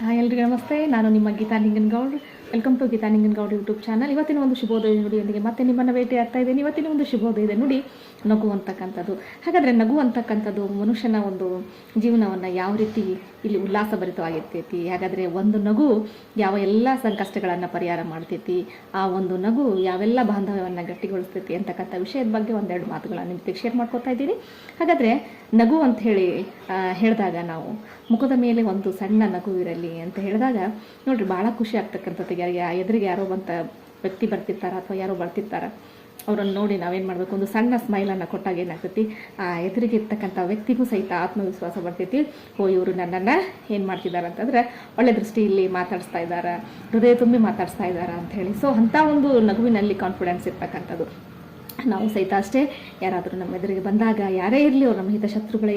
Hi ಎಲ್ರಿಗೂ ನಮಸ್ತೆ. ನಾನು ನಿಮ್ಮ Geeta Ninganagoud. Welcome to Geeta Ninganagoud YouTube channel. ಇವತ್ತಿನ ಒಂದು ಶುಭೋದಯ ನುಡಿಯೊಂದಿಗೆ ಮತ್ತೆ ನಿಮ್ಮನ್ನು ಭೇಟಿ ಆಗ್ತಾ ಇದ್ದೇನೆ. ಇವತ್ತಿನ ಒಂದು ಶುಭೋದಯದ ನುಡಿ ನಗು ಅಂತಕ್ಕಂಥದ್ದು. ಹಾಗಾದರೆ ನಗು ಅಂತಕ್ಕಂಥದ್ದು ಮನುಷ್ಯನ ಒಂದು ಜೀವನವನ್ನು ಯಾವ ರೀತಿ ಇಲ್ಲಿ ಉಲ್ಲಾಸಭರಿತವಾಗಿರ್ತೈತಿ. ಹಾಗಾದರೆ ಒಂದು ನಗು ಯಾವ ಎಲ್ಲ ಸಂಕಷ್ಟಗಳನ್ನು ಪರಿಹಾರ ಮಾಡ್ತೈತಿ, ಆ ಒಂದು ನಗು ಯಾವೆಲ್ಲ ಬಾಂಧವ್ಯವನ್ನು ಗಟ್ಟಿಗೊಳಿಸ್ತೈತಿ ಅಂತಕ್ಕಂಥ ವಿಷಯದ ಬಗ್ಗೆ ಒಂದೆರಡು ಮಾತುಗಳನ್ನು ನಿಮ್ಮ ಜೊತೆಗೆ ಶೇರ್ ಮಾಡ್ಕೊತಾ ಇದ್ದೀನಿ. ಹಾಗಾದರೆ ನಗು ಅಂತ ಹೇಳಿದಾಗ ನಾವು ಮುಖದ ಮೇಲೆ ಒಂದು ಸಣ್ಣ ನಗು ಇರಲಿ ಅಂತ ಹೇಳಿದಾಗ ನೋಡ್ರಿ ಭಾಳ ಖುಷಿ ಆಗ್ತಕ್ಕಂಥದ್ದು. ಎದುರಿಗೆ ಯಾರೋ ಬಂತ ವ್ಯಕ್ತಿ ಬರ್ತಿರ್ತಾರ ಅಥವಾ ಯಾರೋ ಬರ್ತಿರ್ತಾರ, ಅವರನ್ನು ನೋಡಿ ನಾವೇನು ಮಾಡಬೇಕು, ಒಂದು ಸಣ್ಣ ಸ್ಮೈಲನ್ನು ಕೊಟ್ಟಾಗ ಏನಾಗ್ತೈತಿ, ಆ ಎದುರಿಗೆ ಇರ್ತಕ್ಕಂಥ ವ್ಯಕ್ತಿಗೂ ಸಹಿತ ಆತ್ಮವಿಶ್ವಾಸ ಬರ್ತೈತಿ. ಇವರು ನನ್ನನ್ನು ಏನು ಮಾಡ್ತಿದ್ದಾರೆ ಅಂತಂದರೆ ಒಳ್ಳೆ ದೃಷ್ಟಿಯಲ್ಲಿ ಮಾತಾಡಿಸ್ತಾ ಇದ್ದಾರೆ, ಹೃದಯ ತುಂಬಿ ಮಾತಾಡಿಸ್ತಾ ಇದ್ದಾರೆ ಅಂಥೇಳಿ. ಸೊ ಅಂಥ ಒಂದು ನಗುವಿನಲ್ಲಿ ಕಾನ್ಫಿಡೆನ್ಸ್ ಇರ್ತಕ್ಕಂಥದ್ದು. ನಾವು ಸಹಿತ ಅಷ್ಟೇ, ಯಾರಾದರೂ ನಮ್ಮ ಎದುರಿಗೆ ಬಂದಾಗ ಯಾರೇ ಇರಲಿ, ಅವ್ರು ನಮ್ಮ ಶತ್ರುಗಳೇ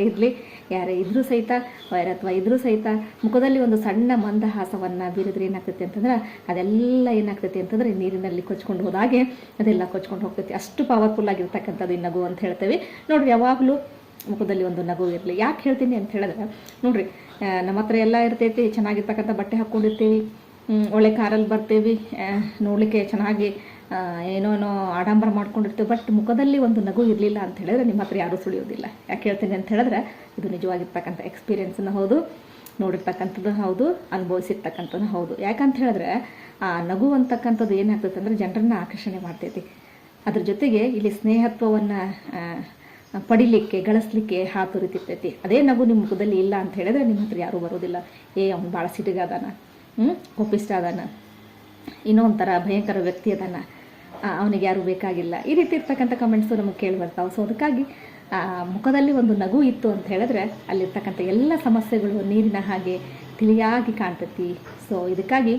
ಇರಲಿ, ಯಾರೇ ಇದ್ರೂ ಸಹಿತ ಅಥವಾ ಇದ್ರೂ ಸಹಿತ ಮುಖದಲ್ಲಿ ಒಂದು ಸಣ್ಣ ಮಂದಹಾಸವನ್ನು ಬೀರಿದ್ರೆ ಏನಾಗ್ತೈತಿ ಅಂತಂದ್ರೆ ಅದೆಲ್ಲ ಏನಾಗ್ತೈತಿ ಅಂತಂದರೆ ನೀರಿನಲ್ಲಿ ಕೊಚ್ಕೊಂಡು ಹೋದಾಗೆ ಅದೆಲ್ಲ ಕೊಚ್ಕೊಂಡು ಹೋಗ್ತೈತಿ. ಅಷ್ಟು ಪವರ್ಫುಲ್ ಆಗಿರ್ತಕ್ಕಂಥದ್ದು ಈ ನಗು ಅಂತ ಹೇಳ್ತೇವೆ. ನೋಡಿರಿ, ಯಾವಾಗಲೂ ಮುಖದಲ್ಲಿ ಒಂದು ನಗು ಇರಲಿ. ಯಾಕೆ ಹೇಳ್ತೀನಿ ಅಂತ ಹೇಳಿದ್ರೆ, ನೋಡಿರಿ, ನಮ್ಮ ಹತ್ರ ಎಲ್ಲ ಇರ್ತೈತಿ, ಚೆನ್ನಾಗಿರ್ತಕ್ಕಂಥ ಬಟ್ಟೆ ಹಾಕ್ಕೊಂಡಿರ್ತೀವಿ, ಒಳ್ಳೆ ಕಾರಲ್ಲಿ ಬರ್ತೀವಿ, ನೋಡಲಿಕ್ಕೆ ಚೆನ್ನಾಗಿ ಏನೋ ಆಡಂಬರ ಮಾಡ್ಕೊಂಡಿರ್ತೀವಿ. ಬಟ್ ಮುಖದಲ್ಲಿ ಒಂದು ನಗು ಇರಲಿಲ್ಲ ಅಂತ ಹೇಳಿದ್ರೆ ನಿಮ್ಮ ಹತ್ರ ಯಾರೂ ಸುಳಿಯೋದಿಲ್ಲ. ಯಾಕೆ ಹೇಳ್ತೀನಿ ಅಂತ ಹೇಳಿದ್ರೆ, ಇದು ನಿಜವಾಗಿರ್ತಕ್ಕಂಥ ಎಕ್ಸ್ಪೀರಿಯೆನ್ಸನ್ನು ಹೌದು, ನೋಡಿರ್ತಕ್ಕಂಥದ್ದು ಹೌದು, ಅನುಭವಿಸಿರ್ತಕ್ಕಂಥದ್ದು ಹೌದು. ಯಾಕಂತ ಹೇಳಿದ್ರೆ ಆ ನಗು ಅಂತಕ್ಕಂಥದ್ದು ಏನಾಗ್ತೈತೆ ಅಂದರೆ ಜನರನ್ನ ಆಕರ್ಷಣೆ ಮಾಡ್ತೈತಿ. ಅದ್ರ ಜೊತೆಗೆ ಇಲ್ಲಿ ಸ್ನೇಹತ್ವವನ್ನು ಗಳಿಸ್ಲಿಕ್ಕೆ ಹಾತೊರಿತಿರ್ತೈತಿ. ಅದೇ ನಗು ನಿಮ್ಮ ಮುಖದಲ್ಲಿ ಇಲ್ಲ ಅಂತ ಹೇಳಿದ್ರೆ ನಿಮ್ಮ ಹತ್ರ ಯಾರೂ ಬರೋದಿಲ್ಲ. ಅವ್ನು ಭಾಳ ಸಿಟಿಗಾದಾನ, ಕೋಪಿಷ್ಟ ಅದಾನ, ಇನ್ನೂ ಒಂಥರ ಭಯಂಕರ ವ್ಯಕ್ತಿ ಅದಾನ, ಅವನಿಗೆ ಯಾರೂ ಬೇಕಾಗಿಲ್ಲ, ಈ ರೀತಿ ಇರ್ತಕ್ಕಂಥ ಕಮೆಂಟ್ಸು ನಮಗೆ ಕೇಳಿ ಬರ್ತಾವೆ. ಸೊ ಅದಕ್ಕಾಗಿ ಮುಖದಲ್ಲಿ ಒಂದು ನಗು ಇತ್ತು ಅಂತ ಹೇಳಿದ್ರೆ ಅಲ್ಲಿರ್ತಕ್ಕಂಥ ಎಲ್ಲ ಸಮಸ್ಯೆಗಳು ನೀರಿನ ಹಾಗೆ ತಿಳಿಯಾಗಿ ಕಾಣ್ತೈತಿ. ಸೊ ಇದಕ್ಕಾಗಿ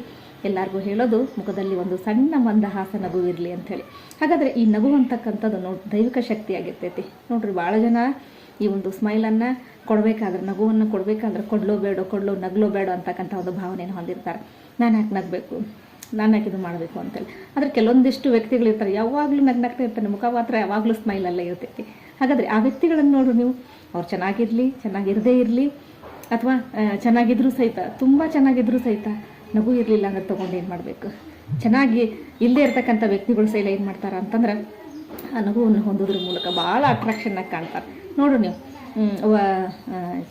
ಎಲ್ಲರಿಗೂ ಹೇಳೋದು, ಮುಖದಲ್ಲಿ ಒಂದು ಸಣ್ಣ ಮಂದಹಾಸ ನಗು ಇರಲಿ ಅಂಥೇಳಿ. ಹಾಗಾದರೆ ಈ ನಗು ಅಂತಕ್ಕಂಥದ್ದು ದೈವಿಕ ಶಕ್ತಿ ಆಗಿರ್ತೈತಿ. ನೋಡ್ರಿ, ಭಾಳ ಜನ ಈ ಒಂದು ಸ್ಮೈಲನ್ನು ಕೊಡಬೇಕಾದ್ರೆ, ನಗುವನ್ನು ಕೊಡಬೇಕಾದ್ರೆ ನಗಲೋ ಬೇಡ ಅಂತಕ್ಕಂಥ ಒಂದು ಭಾವನೆಯನ್ನು ಹೊಂದಿರ್ತಾರೆ. ನಾನು ಯಾಕೆ ನಗಬೇಕು, ನಾನು ಯಾಕೆ ಇದು ಮಾಡಬೇಕು ಅಂತೇಳಿ. ಆದರೆ ಕೆಲವೊಂದಿಷ್ಟು ವ್ಯಕ್ತಿಗಳಿರ್ತಾರೆ, ಯಾವಾಗಲೂ ನಗ್ನಗ್ತಾ ಇರ್ತಾರೆ, ಮುಖ ಮಾತ್ರ ಯಾವಾಗಲೂ ಸ್ಮೈಲಲ್ಲೇ ಇರ್ತೈತಿ. ಹಾಗಾದರೆ ಆ ವ್ಯಕ್ತಿಗಳನ್ನು ನೋಡ್ರಿ ನೀವು, ಅವ್ರು ಚೆನ್ನಾಗಿರಲಿ, ಚೆನ್ನಾಗಿರದೇ ಇರಲಿ, ಅಥವಾ ಚೆನ್ನಾಗಿದ್ರೂ ಸಹಿತ, ತುಂಬ ಚೆನ್ನಾಗಿದ್ರೂ ಸಹಿತ ನಗು ಇರಲಿಲ್ಲ ಅಂದ್ರೆ ತೊಗೊಂಡು ಏನು ಮಾಡಬೇಕು? ಚೆನ್ನಾಗಿ ಇಲ್ಲದೆ ಇರ್ತಕ್ಕಂಥ ವ್ಯಕ್ತಿಗಳು ಸೈಲ ಏನು ಮಾಡ್ತಾರೆ ಅಂತಂದ್ರೆ ನಗುವನ್ನು ಹೊಂದೋದ್ರ ಮೂಲಕ ಭಾಳ ಅಟ್ರಾಕ್ಷನ್ನಾಗಿ ಕಾಣ್ತಾರೆ. ನೋಡು ನೀವು,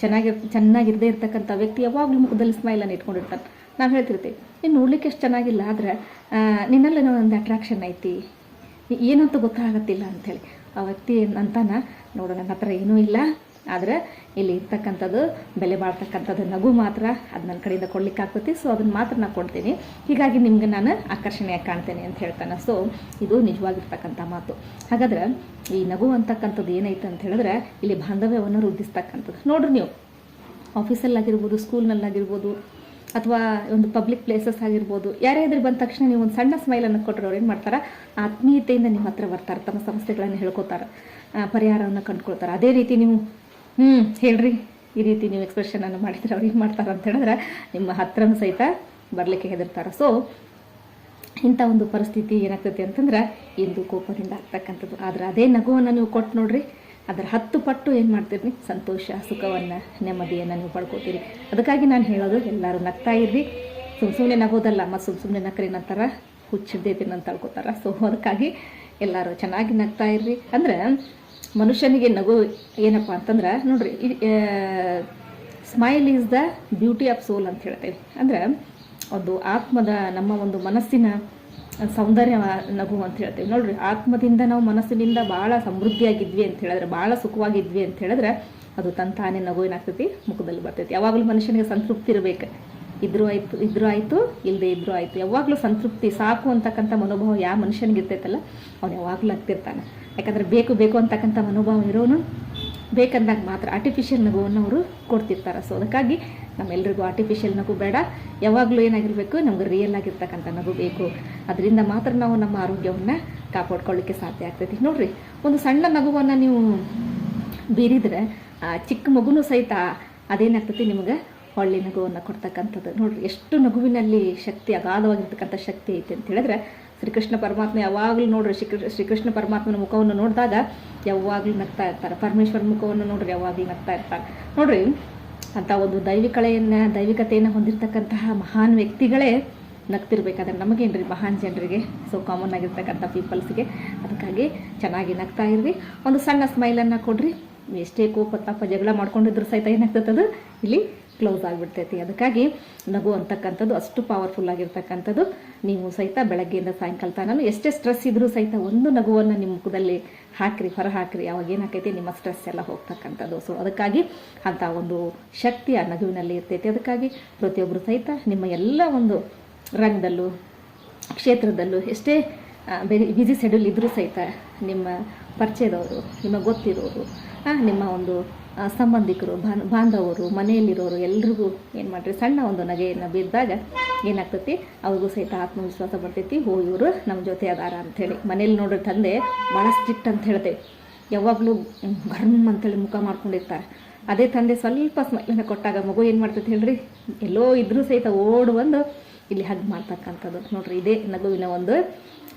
ಚೆನ್ನಾಗಿರದೇ ಇರ್ತಕ್ಕಂಥ ವ್ಯಕ್ತಿ ಯಾವಾಗಲೂ ಮುಖದಲ್ಲಿ ಸ್ಮೈಲನ್ನು ಇಟ್ಕೊಂಡಿರ್ತಾರೆ. ನಾವು ಹೇಳ್ತಿರ್ತೀವಿ, ನೀನು ನೋಡ್ಲಿಕ್ಕೆ ಎಷ್ಟು ಚೆನ್ನಾಗಿಲ್ಲ, ಆದರೆ ನಿನ್ನಲ್ಲೇ ಒಂದು ಅಟ್ರಾಕ್ಷನ್ ಐತಿ, ಏನಂತ ಗೊತ್ತಾಗತ್ತಿಲ್ಲ ಅಂಥೇಳಿ. ಆ ವ್ಯಕ್ತಿ ಅಂತಾನ, ನೋಡು ನನ್ನ ಹತ್ರ ಏನೂ ಇಲ್ಲ, ಆದರೆ ಇಲ್ಲಿ ಇರ್ತಕ್ಕಂಥದ್ದು ಬೆಲೆ ಬಾಳ್ತಕ್ಕಂಥದ್ದು ನಗು ಮಾತ್ರ, ಅದು ನನ್ನ ಕಡೆಯಿಂದ ಕೊಡ್ಲಿಕ್ಕೆ ಆಗ್ತೈತಿ. ಸೊ ಅದನ್ನು ಮಾತ್ರ ನಾನು ಕೊಡ್ತೀನಿ, ಹೀಗಾಗಿ ನಿಮ್ಗೆ ನಾನು ಆಕರ್ಷಣೆಯಾಗಿ ಕಾಣ್ತೇನೆ ಅಂತ ಹೇಳ್ತಾನೆ. ಸೊ ಇದು ನಿಜವಾಗಿರ್ತಕ್ಕಂಥ ಮಾತು. ಹಾಗಾದ್ರೆ ಈ ನಗು ಅಂತಕ್ಕಂಥದ್ದು ಏನೈತೆ ಅಂತ ಹೇಳಿದ್ರೆ ಇಲ್ಲಿ ಬಾಂಧವ್ಯವನ್ನು ವೃದ್ಧಿಸ್ತಕ್ಕಂಥದ್ದು. ನೋಡ್ರಿ, ನೀವು ಆಫೀಸಲ್ಲಾಗಿರ್ಬೋದು, ಸ್ಕೂಲ್ನಲ್ಲಾಗಿರ್ಬೋದು, ಅಥವಾ ಒಂದು ಪಬ್ಲಿಕ್ ಪ್ಲೇಸಸ್ ಆಗಿರ್ಬೋದು, ಯಾರೇ ಎದುರು ಬಂದ ತಕ್ಷಣ ನೀವು ಒಂದು ಸಣ್ಣ ಸ್ಮೈಲನ್ನು ಕೊಟ್ಟರೆ ಅವ್ರು ಏನು ಮಾಡ್ತಾರೆ, ಆತ್ಮೀಯತೆಯಿಂದ ನಿಮ್ಮ ಹತ್ರ ಬರ್ತಾರೆ, ತಮ್ಮ ಸಮಸ್ಯೆಗಳನ್ನು ಹೇಳ್ಕೊತಾರೆ, ಪರಿಹಾರವನ್ನು ಕಂಡುಕೊಳ್ತಾರೆ. ಅದೇ ರೀತಿ ನೀವು ಹೇಳ್ರಿ, ಈ ರೀತಿ ನೀವು ಎಕ್ಸ್ಪ್ರೆಷನನ್ನು ಮಾಡಿದರೆ ಅವ್ರು ಏನು ಮಾಡ್ತಾರೆ ಅಂತ ಹೇಳಿದ್ರೆ ನಿಮ್ಮ ಹತ್ರನೂ ಸಹಿತ ಬರಲಿಕ್ಕೆ ಹೆದರ್ತಾರೆ. ಸೊ ಇಂಥ ಒಂದು ಪರಿಸ್ಥಿತಿ ಏನಾಗ್ತೈತಿ ಅಂತಂದ್ರೆ ಇಂದು ಕೋಪದಿಂದ ಆಗ್ತಕ್ಕಂಥದ್ದು. ಆದರೆ ಅದೇ ನಗುವನ್ನು ನೀವು ಕೊಟ್ಟು ನೋಡ್ರಿ, ಅದರ 10 ಪಟ್ಟು ಏನು ಮಾಡ್ತೀರಿ, ಸಂತೋಷ, ಸುಖವನ್ನು, ನೆಮ್ಮದಿಯನ್ನು ನೀವು ಪಡ್ಕೋತೀರಿ. ಅದಕ್ಕಾಗಿ ನಾನು ಹೇಳೋದು, ಎಲ್ಲರೂ ನಗ್ತಾ ಇರ್ರಿ, ಸುಮ್ಮನೆ ನಗೋದಲ್ಲ, ಮತ್ತು ಸುಮ್ಮನೆ ನಕ್ರಿ ನಂತರ ಹುಚ್ಚಿಡ್ದೈತಿ ಅಂತ ತಿಳ್ಕೊತಾರೆ. ಸೊ ಅದಕ್ಕಾಗಿ ಎಲ್ಲರೂ ಚೆನ್ನಾಗಿ ನಗ್ತಾ ಇರ್ರಿ. ಅಂದರೆ ಮನುಷ್ಯನಿಗೆ ನಗು ಏನಪ್ಪ ಅಂತಂದ್ರೆ, ನೋಡ್ರಿ, smile is the beauty of soul ಅಂತ ಹೇಳ್ತೇವೆ. ಅಂದರೆ ಒಂದು ಆತ್ಮದ, ನಮ್ಮ ಒಂದು ಮನಸ್ಸಿನ ಸೌಂದರ್ಯ ನಗು ಅಂತ ಹೇಳ್ತೇವೆ. ನೋಡ್ರಿ, ಆತ್ಮದಿಂದ ನಾವು ಮನಸ್ಸಿನಿಂದ ಭಾಳ ಸಮೃದ್ಧಿಯಾಗಿದ್ವಿ ಅಂತ ಹೇಳಿದ್ರೆ, ಭಾಳ ಸುಖವಾಗಿದ್ವಿ ಅಂತ ಹೇಳಿದ್ರೆ ಅದು ತಾನೇ ನಗು ಏನಾಗ್ತೈತಿ, ಮುಖದಲ್ಲಿ ಬರ್ತೈತಿ. ಯಾವಾಗಲೂ ಮನುಷ್ಯನಿಗೆ ಸಂತೃಪ್ತಿ ಇರಬೇಕು. ಇದ್ರೂ ಆಯಿತು, ಇಲ್ಲದೆ ಇದ್ರೂ ಆಯಿತು, ಯಾವಾಗಲೂ ಸಂತೃಪ್ತಿ, ಸಾಕು ಅಂತಕ್ಕಂಥ ಮನೋಭಾವ ಯಾವ ಮನುಷ್ಯನಿಗೆ ಇರ್ತೈತಲ್ಲ ಅವನು ಯಾವಾಗಲೂ ಆಗ್ತಿರ್ತಾನೆ. ಯಾಕಂದರೆ ಬೇಕು ಅಂತಕ್ಕಂಥ ಮನೋಭಾವ ಇರೋನು ಬೇಕಂದಾಗ ಮಾತ್ರ ಆರ್ಟಿಫಿಷಿಯಲ್ ನಗುವನ್ನು ಅವರು ಕೊಡ್ತಿರ್ತಾರೆ. ಸೊ ಅದಕ್ಕಾಗಿ ನಮ್ಮೆಲ್ಲರಿಗೂ ಆರ್ಟಿಫಿಷಿಯಲ್ ನಗು ಬೇಡ, ಯಾವಾಗಲೂ ಏನಾಗಿರಬೇಕು, ನಮ್ಗೆ ರಿಯಲ್ ಆಗಿರ್ತಕ್ಕಂಥ ನಗು ಬೇಕು. ಅದರಿಂದ ಮಾತ್ರ ನಾವು ನಮ್ಮ ಆರೋಗ್ಯವನ್ನು ಕಾಪಾಡ್ಕೊಳ್ಳಿಕ್ಕೆ ಸಾಧ್ಯ ಆಗ್ತೈತಿ. ನೋಡಿರಿ, ಒಂದು ಸಣ್ಣ ನಗುವನ್ನು ನೀವು ಬೀರಿದರೆ ಚಿಕ್ಕ ಮಗುನೂ ಸಹಿತ ಅದೇನಾಗ್ತೈತಿ, ನಿಮಗೆ ಹೊಳ್ಳಿ ನಗುವನ್ನು ಕೊಡ್ತಕ್ಕಂಥದ್ದು. ನೋಡಿರಿ, ಎಷ್ಟು ನಗುವಿನಲ್ಲಿ ಶಕ್ತಿ, ಅಗಾಧವಾಗಿರ್ತಕ್ಕಂಥ ಶಕ್ತಿ ಐತೆ ಅಂತ ಹೇಳಿದ್ರೆ, ಶ್ರೀಕೃಷ್ಣ ಪರಮಾತ್ಮ ಯಾವಾಗಲೂ ನೋಡ್ರಿ, ಶ್ರೀಕೃಷ್ಣ ಪರಮಾತ್ಮನ ಮುಖವನ್ನು ನೋಡಿದಾಗ ಯಾವಾಗಲೂ ನಗ್ತಾ ಇರ್ತಾರೆ. ಪರಮೇಶ್ವರ ಮುಖವನ್ನು ನೋಡ್ರಿ, ಯಾವಾಗಲೂ ನಗ್ತಾ ಇರ್ತಾರೆ. ನೋಡ್ರಿ, ಅಂಥ ಒಂದು ದೈವಿಕತೆಯನ್ನು ಹೊಂದಿರತಕ್ಕಂತಹ ಮಹಾನ್ ವ್ಯಕ್ತಿಗಳೇ ನಗ್ತಿರ್ಬೇಕಾದ್ರೆ ನಮಗೇನು ರೀ ಮಹಾನ್ ಜನರಿಗೆ, ಸೊ ಕಾಮನ್ ಆಗಿರ್ತಕ್ಕಂಥ ಪೀಪಲ್ಸ್ಗೆ. ಅದಕ್ಕಾಗಿ ಚೆನ್ನಾಗಿ ನಗ್ತಾ ಇರ್ರಿ, ಒಂದು ಸಣ್ಣ ಸ್ಮೈಲನ್ನು ಕೊಡ್ರಿ. ಎಷ್ಟೇ ಕೋಪ ತಾಪ ಜಗಳ ಮಾಡ್ಕೊಂಡಿದ್ರು ಸಹಿತ ಏನಾಗ್ತದೆ ಇಲ್ಲಿ ಕ್ಲೋಸ್ ಆಗಿಬಿಡ್ತೈತಿ. ಅದಕ್ಕಾಗಿ ನಗು ಅಂತಕ್ಕಂಥದ್ದು ಅಷ್ಟು ಪವರ್ಫುಲ್ ಆಗಿರ್ತಕ್ಕಂಥದ್ದು. ನೀವು ಸಹಿತ ಬೆಳಗ್ಗೆಯಿಂದ ಸಾಯಂಕಾಲ ತನಕ ಎಷ್ಟೇ ಸ್ಟ್ರೆಸ್ ಇದ್ರೂ ಸಹಿತ ಒಂದು ನಗುವನ್ನು ನಿಮ್ಮ ಮುಖದಲ್ಲಿ ಹಾಕಿರಿ, ಹೊರ ಹಾಕಿರಿ, ಅವಾಗ ಏನಾಕೈತಿ ನಿಮ್ಮ ಸ್ಟ್ರೆಸ್ ಎಲ್ಲ ಹೋಗ್ತಕ್ಕಂಥದ್ದು. ಸೊ ಅದಕ್ಕಾಗಿ ಅಂಥ ಒಂದು ಶಕ್ತಿ ಆ ನಗುವಿನಲ್ಲಿ ಇರ್ತೈತಿ. ಅದಕ್ಕಾಗಿ ಪ್ರತಿಯೊಬ್ಬರು ಸಹಿತ ನಿಮ್ಮ ಎಲ್ಲ ಒಂದು ರಂಗದಲ್ಲೂ ಕ್ಷೇತ್ರದಲ್ಲೂ ಎಷ್ಟೇ ಬಿಸಿ ಶೆಡ್ಯೂಲ್ ಇದ್ದರೂ ಸಹಿತ ನಿಮ್ಮ ಪರಿಚಯದವರು, ನಿಮ್ಮ ಗೊತ್ತಿರೋರು, ನಿಮ್ಮ ಒಂದು ಸಂಬಂಧಿಕರು, ಬಾಂಧವರು, ಮನೆಯಲ್ಲಿರೋರು ಎಲ್ರಿಗೂ ಏನು ಮಾಡಿರಿ ಸಣ್ಣ ಒಂದು ನಗೆಯನ್ನು ಬಿದ್ದಾಗ ಏನಾಗ್ತೈತಿ ಅವ್ರಿಗೂ ಸಹಿತ ಆತ್ಮವಿಶ್ವಾಸ ಬರ್ತೈತಿ. ಇವರು ನಮ್ಮ ಜೊತೆ ಅದಾರ ಅಂಥೇಳಿ. ಮನೇಲಿ ನೋಡ್ರಿ ತಂದೆ ಭಾಳ ಸ್ಟ್ರಿಕ್ಟ್ ಅಂತ ಹೇಳ್ತೇವೆ, ಯಾವಾಗಲೂ ಗರ್ಮ್ ಅಂತೇಳಿ ಮುಖ ಮಾಡ್ಕೊಂಡಿರ್ತಾರೆ. ಅದೇ ತಂದೆ ಸ್ವಲ್ಪ ಸ್ಮೈಲನ್ನು ಕೊಟ್ಟಾಗ ಮಗು ಏನು ಮಾಡ್ತೈತಿ ಹೇಳ್ರಿ, ಎಲ್ಲೋ ಇದ್ರೂ ಸಹಿತ ಓಡು ಬಂದು ಇಲ್ಲಿ ಹಗ್ ಮಾಡ್ತಕ್ಕಂಥದ್ದು ನೋಡ್ರಿ. ಇದೇ ನಗುವಿನ ಒಂದು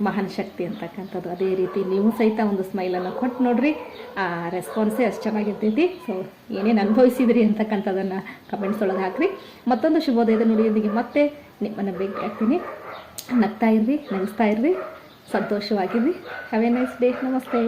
ಮಹಾನ್ ಶಕ್ತಿ ಅಂತಕ್ಕಂಥದ್ದು. ಅದೇ ರೀತಿ ನೀವು ಸಹಿತ ಒಂದು ಸ್ಮೈಲನ್ನು ಕೊಟ್ಟು ನೋಡ್ರಿ, ಆ ರೆಸ್ಪಾನ್ಸೇ ಅಷ್ಟು ಚೆನ್ನಾಗಿರ್ತೈತಿ. ಸೊ ಏನೇನು ಅನುಭವಿಸಿದ್ರಿ ಅಂತಕ್ಕಂಥದ್ದನ್ನು ಕಮೆಂಟ್ಸ್ ಒಳಗೆ ಹಾಕ್ರಿ. ಮತ್ತೊಂದು ಶುಭೋದಯದ ನುಡಿಯೊಂದಿಗೆ ಮತ್ತೆ ನಿಮ್ಮನ್ನು ಭೇಟಿ ಆಗ್ತೀನಿ. ನಗ್ತಾ ಇರ್ರಿ, ನಗಿಸ್ತಾ ಇರ್ರಿ, ಸಂತೋಷವಾಗಿರ್ರಿ. Have a nice day. ನಮಸ್ತೆ.